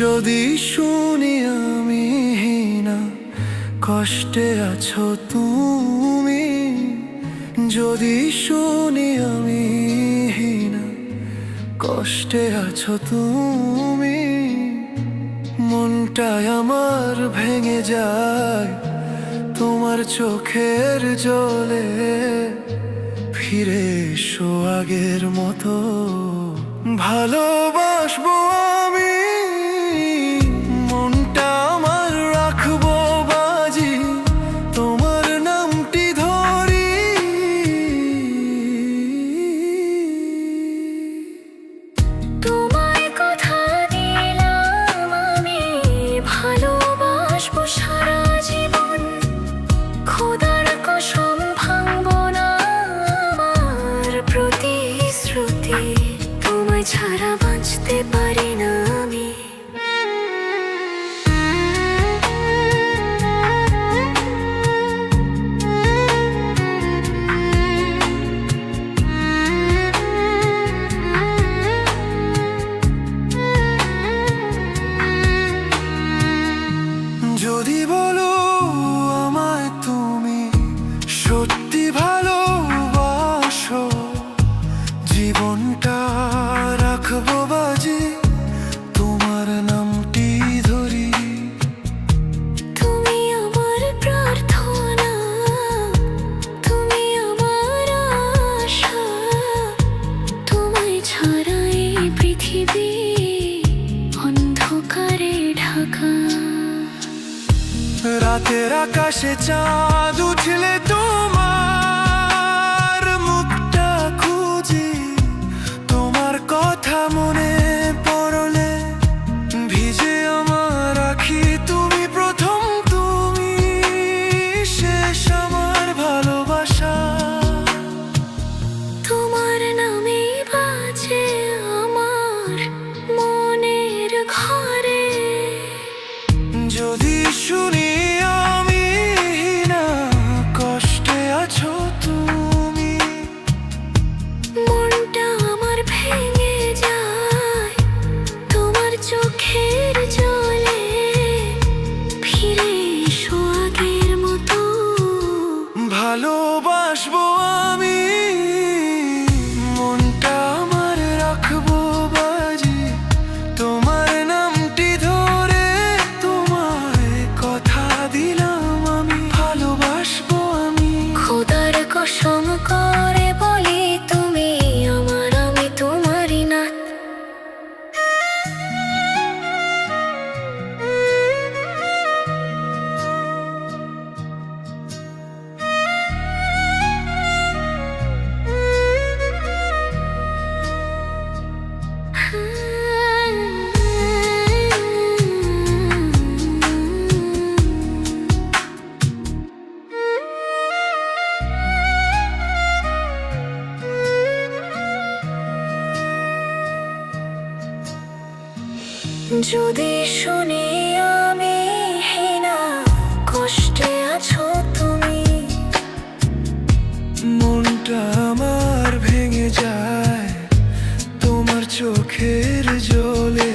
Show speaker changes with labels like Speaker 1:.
Speaker 1: যদি শুনি আমি না কষ্টে আছো তুমি, যদি শুনি আমি না কষ্টে আছো তুমি, মনটাই আমার ভেঙে যায় তোমার চোখের জলে। ফিরে এসো আগের মতো, ভালোবাসবো আমি, মনটা আমার রাখবো বাজি, তোমার নামটি ধরি।
Speaker 2: তোমায় কথা দিলাম আমি, ভালোবাসবো সারা জীবন। খোদার কসম ভাঙবো না আমার প্রতিশ্রুতি, তোমায় ছাড়া বাঁচতে পারি না আমি।
Speaker 1: যদি বলো আমায় তুমি সত্যি ভালোবাসো, জীবনটা রাখবো বাজি, তোমার নামটি ধরি।
Speaker 2: তুমি আমার প্রার্থনা, তুমি আমার আশা, তোমায় ছাড়া এই পৃথিবী অন্ধকারে ঢাকা।
Speaker 1: রাতের আকাশে চাঁদ উঠলে তোমার মুখটা খুঁজি, তোমার কথা মনে পড়লে ভিজে আমার আখি। তুমি প্রথম, তুমি শেষ আমার ভালোবাসা।
Speaker 2: তোমার নামে বাজে আমার মনের ঘরে।
Speaker 1: যদি শুনি আমি না কষ্টে আছো তুমি,
Speaker 2: মনটা আমার ভেঙে যায় তোমার চোখের জলে। ফিরে এসো আগের মতো,
Speaker 1: ভালোবাসবো আমি, মনটা আমার রাখবো বাজি, তোমার নামটি ধরে। তোমায় কথা দিলাম আমি, ভালোবাসবো আমি।
Speaker 2: খোদার কসম করে বলি তুমি আমার, আমি তোমারই না। যদি শুনি আমি না কষ্টে আছো তুমি,
Speaker 1: মনটা আমার ভেঙে যায় তোমার চোখের জলে।